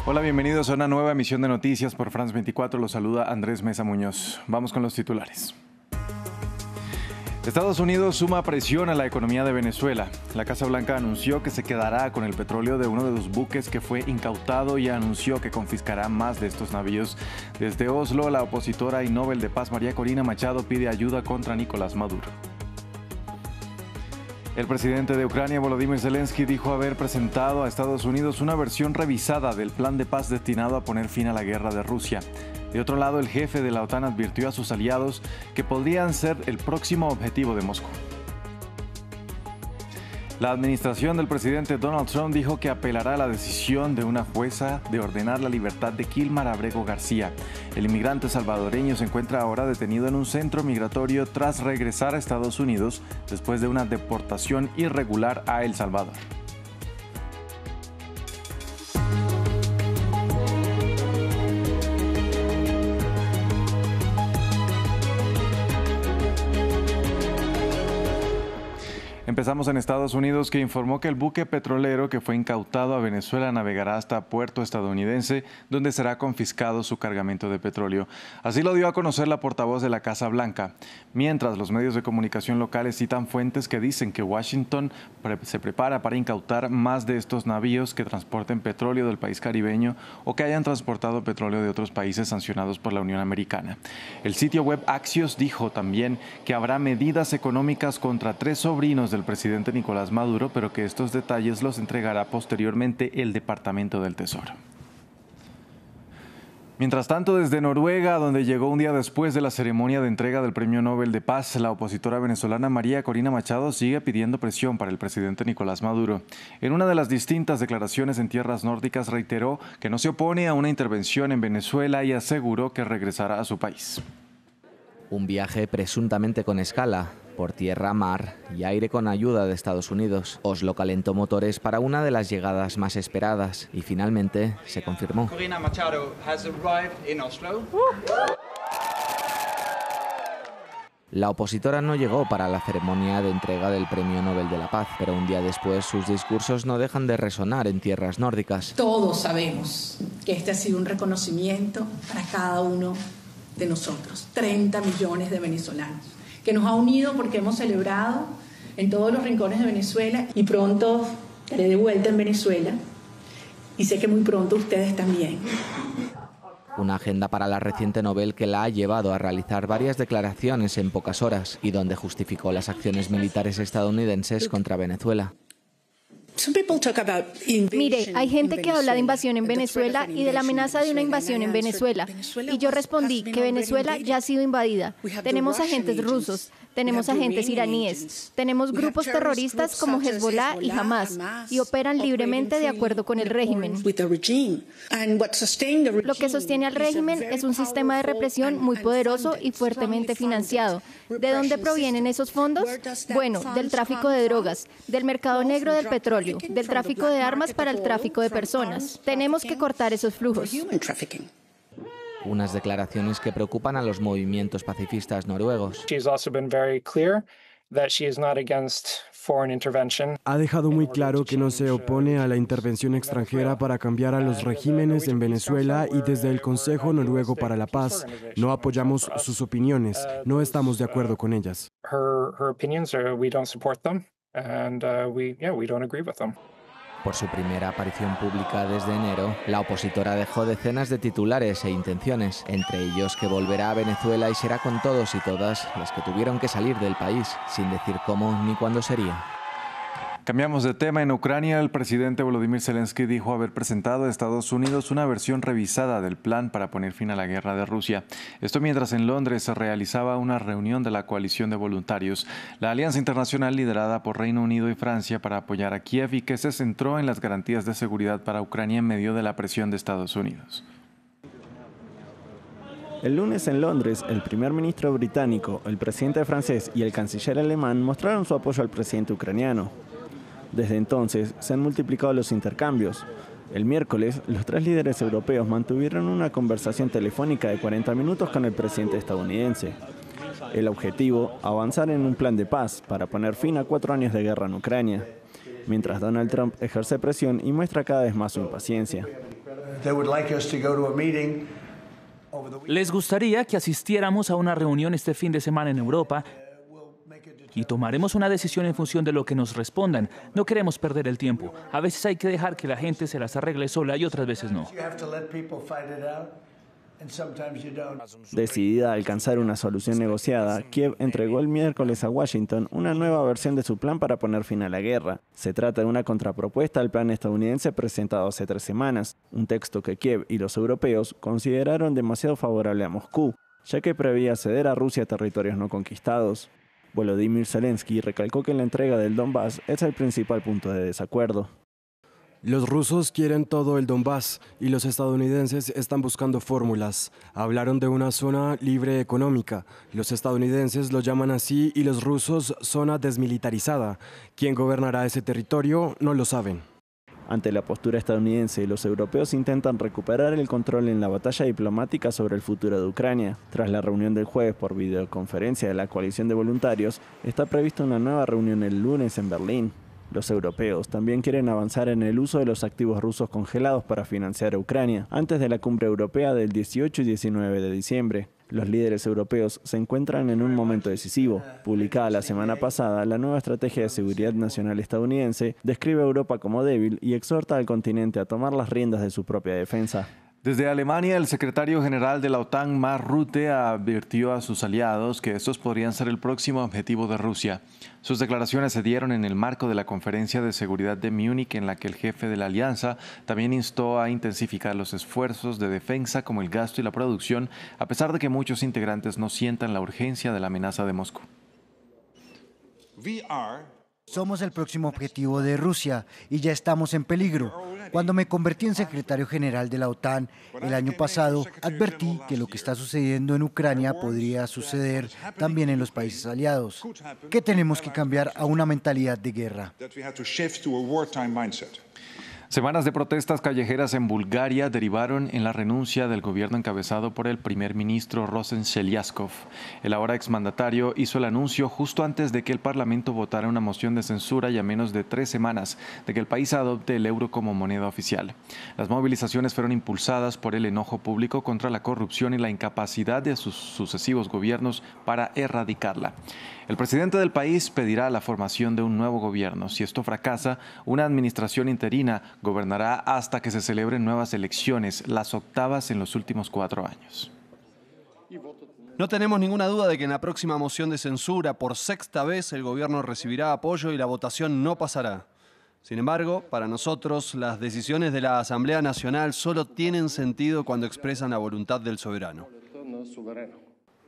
Hola, bienvenidos a una nueva emisión de noticias por France 24. Los saluda Andrés Mesa Muñoz. Vamos con los titulares. Estados Unidos suma presión a la economía de Venezuela. La Casa Blanca anunció que se quedará con el petróleo de uno de los buques que fue incautado y anunció que confiscará más de estos navíos. Desde Oslo, la opositora y Nobel de Paz María Corina Machado pide ayuda contra Nicolás Maduro. El presidente de Ucrania, Volodymyr Zelensky, dijo haber presentado a Estados Unidos una versión revisada del plan de paz destinado a poner fin a la guerra de Rusia. De otro lado, el jefe de la OTAN advirtió a sus aliados que podrían ser el próximo objetivo de Moscú. La administración del presidente Donald Trump dijo que apelará a la decisión de una jueza de ordenar la libertad de Kilmar Abrego García. El inmigrante salvadoreño se encuentra ahora detenido en un centro migratorio tras regresar a Estados Unidos después de una deportación irregular a El Salvador. Empezamos en Estados Unidos, que informó que el buque petrolero que fue incautado a Venezuela navegará hasta puerto estadounidense, donde será confiscado su cargamento de petróleo. Así lo dio a conocer la portavoz de la Casa Blanca. Mientras, los medios de comunicación locales citan fuentes que dicen que Washington se prepara para incautar más de estos navíos que transporten petróleo del país caribeño o que hayan transportado petróleo de otros países sancionados por la Unión Americana. El sitio web Axios dijo también que habrá medidas económicas contra 3 sobrinos del presidente Nicolás Maduro, pero que estos detalles los entregará posteriormente el Departamento del Tesoro. Mientras tanto, desde Noruega, donde llegó un día después de la ceremonia de entrega del Premio Nobel de Paz, la opositora venezolana María Corina Machado sigue pidiendo presión para el presidente Nicolás Maduro. En una de las distintas declaraciones en tierras nórdicas reiteró que no se opone a una intervención en Venezuela y aseguró que regresará a su país. Un viaje presuntamente con escala por tierra, mar y aire con ayuda de Estados Unidos. Oslo calentó motores para una de las llegadas más esperadas y finalmente se confirmó. Corina Machado has arrived in Oslo. La opositora no llegó para la ceremonia de entrega del Premio Nobel de la Paz, pero un día después sus discursos no dejan de resonar en tierras nórdicas. Todos sabemos que este ha sido un reconocimiento para cada uno de nosotros, 30 millones de venezolanos, que nos ha unido porque hemos celebrado en todos los rincones de Venezuela y pronto estaré de vuelta en Venezuela y sé que muy pronto ustedes también. Una agenda para la reciente Nobel que la ha llevado a realizar varias declaraciones en pocas horas y donde justificó las acciones militares estadounidenses contra Venezuela. Mire, hay gente que habla de invasión en Venezuela y de la amenaza de una invasión en Venezuela. Y yo respondí que Venezuela ya ha sido invadida. Tenemos agentes rusos, tenemos agentes iraníes, tenemos grupos terroristas como Hezbollah y Hamas, y operan libremente de acuerdo con el régimen. Lo que sostiene al régimen es un sistema de represión muy poderoso y fuertemente financiado. ¿De dónde provienen esos fondos? Bueno, del tráfico de drogas, del mercado negro del petróleo, del tráfico de armas para el tráfico de personas. Tenemos que cortar esos flujos. Unas declaraciones que preocupan a los movimientos pacifistas noruegos. Ha dejado muy claro que no se opone a la intervención extranjera para cambiar a los regímenes en Venezuela y desde el Consejo Noruego para la Paz no apoyamos sus opiniones, no estamos de acuerdo con ellas. Por su primera aparición pública desde enero, la opositora dejó decenas de titulares e intenciones, entre ellos que volverá a Venezuela y será con todos y todas las que tuvieron que salir del país, sin decir cómo ni cuándo sería. Cambiamos de tema. En Ucrania, el presidente Volodymyr Zelensky dijo haber presentado a Estados Unidos una versión revisada del plan para poner fin a la guerra de Rusia. Esto mientras en Londres se realizaba una reunión de la coalición de voluntarios, la alianza internacional liderada por Reino Unido y Francia para apoyar a Kiev y que se centró en las garantías de seguridad para Ucrania en medio de la presión de Estados Unidos. El lunes en Londres, el primer ministro británico, el presidente francés y el canciller alemán mostraron su apoyo al presidente ucraniano. Desde entonces, se han multiplicado los intercambios. El miércoles, los 3 líderes europeos mantuvieron una conversación telefónica de 40 minutos con el presidente estadounidense. El objetivo, avanzar en un plan de paz para poner fin a 4 años de guerra en Ucrania, mientras Donald Trump ejerce presión y muestra cada vez más su impaciencia. Les gustaría que asistiéramos a una reunión este fin de semana en Europa y tomaremos una decisión en función de lo que nos respondan. No queremos perder el tiempo. A veces hay que dejar que la gente se las arregle sola y otras veces no. Decidida a alcanzar una solución negociada, Kiev entregó el miércoles a Washington una nueva versión de su plan para poner fin a la guerra. Se trata de una contrapropuesta al plan estadounidense presentado hace 3 semanas, un texto que Kiev y los europeos consideraron demasiado favorable a Moscú, ya que preveía ceder a Rusia territorios no conquistados. Volodymyr Zelensky recalcó que la entrega del Donbass es el principal punto de desacuerdo. Los rusos quieren todo el Donbass y los estadounidenses están buscando fórmulas. Hablaron de una zona libre económica. Los estadounidenses lo llaman así y los rusos zona desmilitarizada. ¿Quién gobernará ese territorio? No lo saben. Ante la postura estadounidense, los europeos intentan recuperar el control en la batalla diplomática sobre el futuro de Ucrania. Tras la reunión del jueves por videoconferencia de la coalición de voluntarios, está prevista una nueva reunión el lunes en Berlín. Los europeos también quieren avanzar en el uso de los activos rusos congelados para financiar a Ucrania, antes de la cumbre europea del 18 y 19 de diciembre. Los líderes europeos se encuentran en un momento decisivo. Publicada la semana pasada, la nueva estrategia de seguridad nacional estadounidense describe a Europa como débil y exhorta al continente a tomar las riendas de su propia defensa. Desde Alemania, el secretario general de la OTAN, Mark Rutte, advirtió a sus aliados que estos podrían ser el próximo objetivo de Rusia. Sus declaraciones se dieron en el marco de la Conferencia de Seguridad de Múnich, en la que el jefe de la alianza también instó a intensificar los esfuerzos de defensa como el gasto y la producción, a pesar de que muchos integrantes no sientan la urgencia de la amenaza de Moscú. Somos el próximo objetivo de Rusia y ya estamos en peligro. Cuando me convertí en secretario general de la OTAN el año pasado, advertí que lo que está sucediendo en Ucrania podría suceder también en los países aliados, que tenemos que cambiar a una mentalidad de guerra. Semanas de protestas callejeras en Bulgaria derivaron en la renuncia del gobierno encabezado por el primer ministro Rosen Chelyabinsk. El ahora exmandatario hizo el anuncio justo antes de que el Parlamento votara una moción de censura y a menos de 3 semanas de que el país adopte el euro como moneda oficial. Las movilizaciones fueron impulsadas por el enojo público contra la corrupción y la incapacidad de sus sucesivos gobiernos para erradicarla. El presidente del país pedirá la formación de un nuevo gobierno. Si esto fracasa, una administración interina gobernará hasta que se celebren nuevas elecciones, las 8ª en los últimos 4 años. No tenemos ninguna duda de que en la próxima moción de censura, por 6ª vez, el gobierno recibirá apoyo y la votación no pasará. Sin embargo, para nosotros, las decisiones de la Asamblea Nacional solo tienen sentido cuando expresan la voluntad del soberano.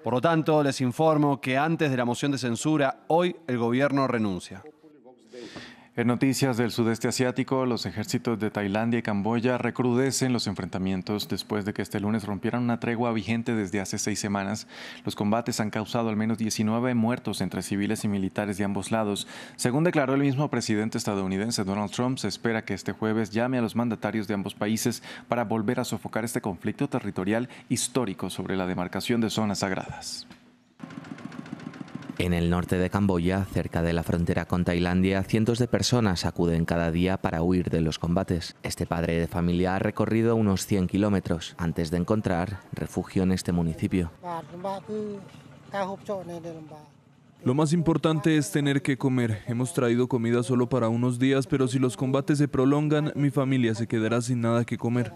Por lo tanto, les informo que antes de la moción de censura, hoy el gobierno renuncia. En noticias del sudeste asiático, los ejércitos de Tailandia y Camboya recrudecen los enfrentamientos después de que este lunes rompieran una tregua vigente desde hace 6 semanas. Los combates han causado al menos 19 muertos entre civiles y militares de ambos lados. Según declaró el mismo presidente estadounidense Donald Trump, se espera que este jueves llame a los mandatarios de ambos países para volver a sofocar este conflicto territorial histórico sobre la demarcación de zonas sagradas. En el norte de Camboya, cerca de la frontera con Tailandia, cientos de personas acuden cada día para huir de los combates. Este padre de familia ha recorrido unos 100 kilómetros antes de encontrar refugio en este municipio. Lo más importante es tener que comer. Hemos traído comida solo para unos días, pero si los combates se prolongan, mi familia se quedará sin nada que comer.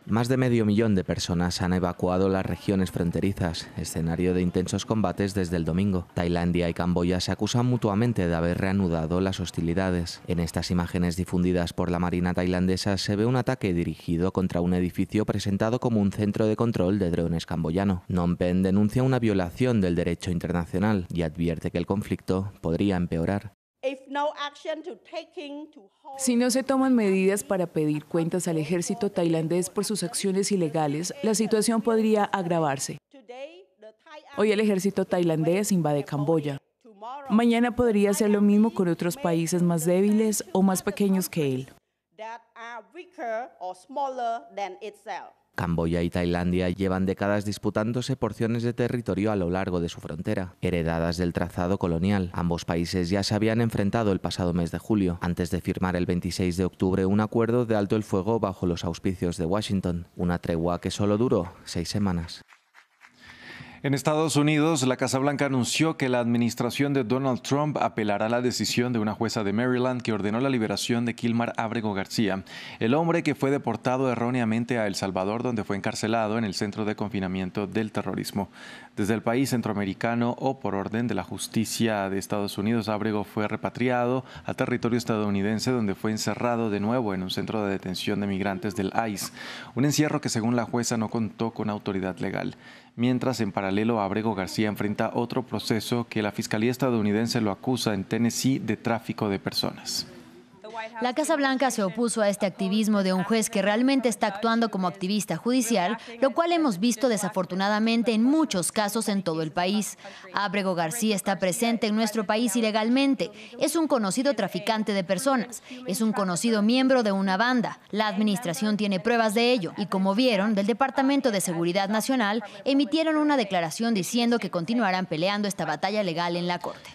Más de 500.000 de personas han evacuado las regiones fronterizas, escenario de intensos combates desde el domingo. Tailandia y Camboya se acusan mutuamente de haber reanudado las hostilidades. En estas imágenes difundidas por la Marina tailandesa se ve un ataque dirigido contra un edificio presentado como un centro de control de drones camboyano. Phnom Penh denuncia una violación del derecho internacional y advierte que el conflicto podría empeorar. Si no se toman medidas para pedir cuentas al ejército tailandés por sus acciones ilegales, la situación podría agravarse. Hoy el ejército tailandés invade Camboya. Mañana podría hacer lo mismo con otros países más débiles o más pequeños que él. Camboya y Tailandia llevan décadas disputándose porciones de territorio a lo largo de su frontera, heredadas del trazado colonial. Ambos países ya se habían enfrentado el pasado mes de julio, antes de firmar el 26 de octubre un acuerdo de alto el fuego bajo los auspicios de Washington, una tregua que solo duró 6 semanas. En Estados Unidos, la Casa Blanca anunció que la administración de Donald Trump apelará a la decisión de una jueza de Maryland que ordenó la liberación de Kilmar Ábrego García, el hombre que fue deportado erróneamente a El Salvador, donde fue encarcelado en el centro de confinamiento del terrorismo. Desde el país centroamericano o por orden de la justicia de Estados Unidos, Ábrego fue repatriado a territorio estadounidense, donde fue encerrado de nuevo en un centro de detención de migrantes del ICE, un encierro que según la jueza no contó con autoridad legal. Mientras, en paralelo, Ábrego García enfrenta otro proceso que la Fiscalía estadounidense lo acusa en Tennessee de tráfico de personas. La Casa Blanca se opuso a este activismo de un juez que realmente está actuando como activista judicial, lo cual hemos visto desafortunadamente en muchos casos en todo el país. Ábrego García está presente en nuestro país ilegalmente. Es un conocido traficante de personas. Es un conocido miembro de una banda. La administración tiene pruebas de ello. Y como vieron, del Departamento de Seguridad Nacional emitieron una declaración diciendo que continuarán peleando esta batalla legal en la Corte.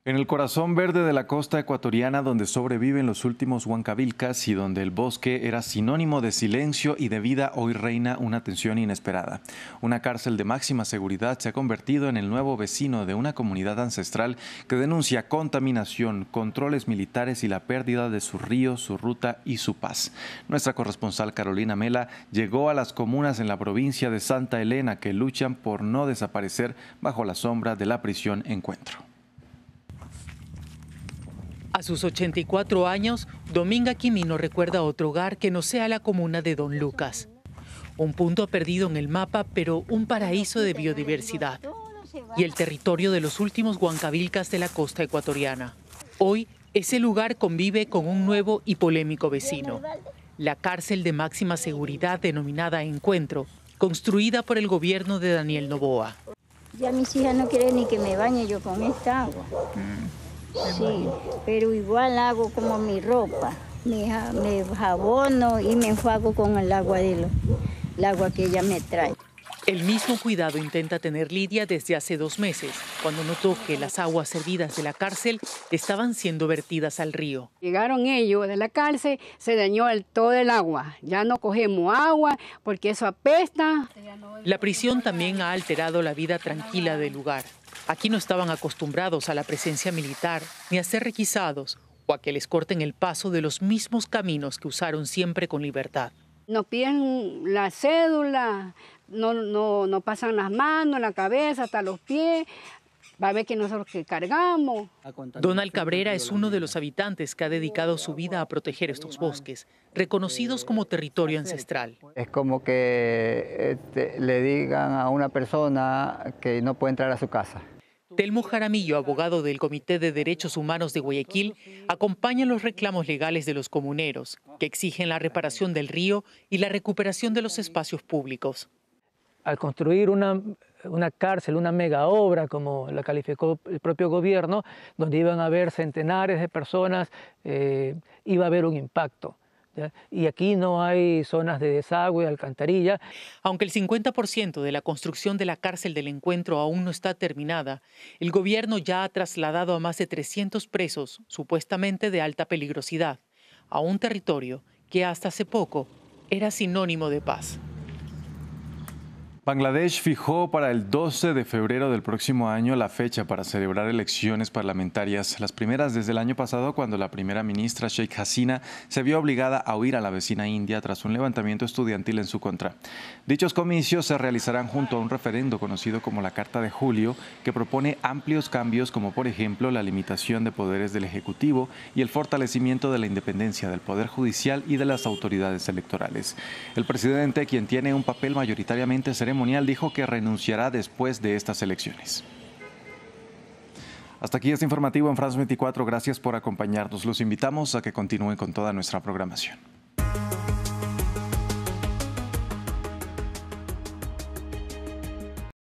En el corazón verde de la costa ecuatoriana, donde sobreviven los últimos huancavilcas y donde el bosque era sinónimo de silencio y de vida, hoy reina una tensión inesperada. Una cárcel de máxima seguridad se ha convertido en el nuevo vecino de una comunidad ancestral que denuncia contaminación, controles militares y la pérdida de su río, su ruta y su paz. Nuestra corresponsal Carolina Mela llegó a las comunas en la provincia de Santa Elena que luchan por no desaparecer bajo la sombra de la prisión Encuentro. A sus 84 años, Dominga Quimino recuerda otro hogar que no sea la comuna de Don Lucas. Un punto perdido en el mapa, pero un paraíso de biodiversidad. Y el territorio de los últimos huancavilcas de la costa ecuatoriana. Hoy, ese lugar convive con un nuevo y polémico vecino. La cárcel de máxima seguridad denominada Encuentro, construida por el gobierno de Daniel Noboa. Ya mis hijas no quieren ni que me bañe yo con esta agua. Sí, pero igual hago como mi ropa, me jabono y me enjuago con el agua que ella me trae. El mismo cuidado intenta tener Lidia desde hace 2 meses, cuando notó que las aguas servidas de la cárcel estaban siendo vertidas al río. Llegaron ellos de la cárcel, se dañó todo el agua, ya no cogemos agua porque eso apesta. La prisión también ha alterado la vida tranquila del lugar. Aquí no estaban acostumbrados a la presencia militar, ni a ser requisados, o a que les corten el paso de los mismos caminos que usaron siempre con libertad. Nos piden la cédula, no pasan las manos, la cabeza, hasta los pies. Va a ver que nosotros que cargamos. Donald Cabrera es uno de los habitantes que ha dedicado su vida a proteger estos bosques, reconocidos como territorio ancestral. Es como que le digan a una persona que no puede entrar a su casa. Telmo Jaramillo, abogado del Comité de Derechos Humanos de Guayaquil, acompaña los reclamos legales de los comuneros, que exigen la reparación del río y la recuperación de los espacios públicos. Al construir una cárcel, una mega obra, como la calificó el propio gobierno, donde iban a haber centenares de personas, iba a haber un impacto. ¿Ya? Y aquí no hay zonas de desagüe, alcantarilla. Aunque el 50% de la construcción de la cárcel del Encuentro aún no está terminada, el gobierno ya ha trasladado a más de 300 presos, supuestamente de alta peligrosidad, a un territorio que hasta hace poco era sinónimo de paz. Bangladesh fijó para el 12 de febrero del próximo año la fecha para celebrar elecciones parlamentarias, las primeras desde el año pasado, cuando la primera ministra Sheikh Hasina se vio obligada a huir a la vecina India tras un levantamiento estudiantil en su contra. Dichos comicios se realizarán junto a un referendo conocido como la Carta de Julio, que propone amplios cambios como por ejemplo la limitación de poderes del Ejecutivo y el fortalecimiento de la independencia del Poder Judicial y de las autoridades electorales. El presidente, quien tiene un papel mayoritariamente ceremonial, dijo que renunciará después de estas elecciones. Hasta aquí este informativo en France 24. Gracias por acompañarnos. Los invitamos a que continúen con toda nuestra programación.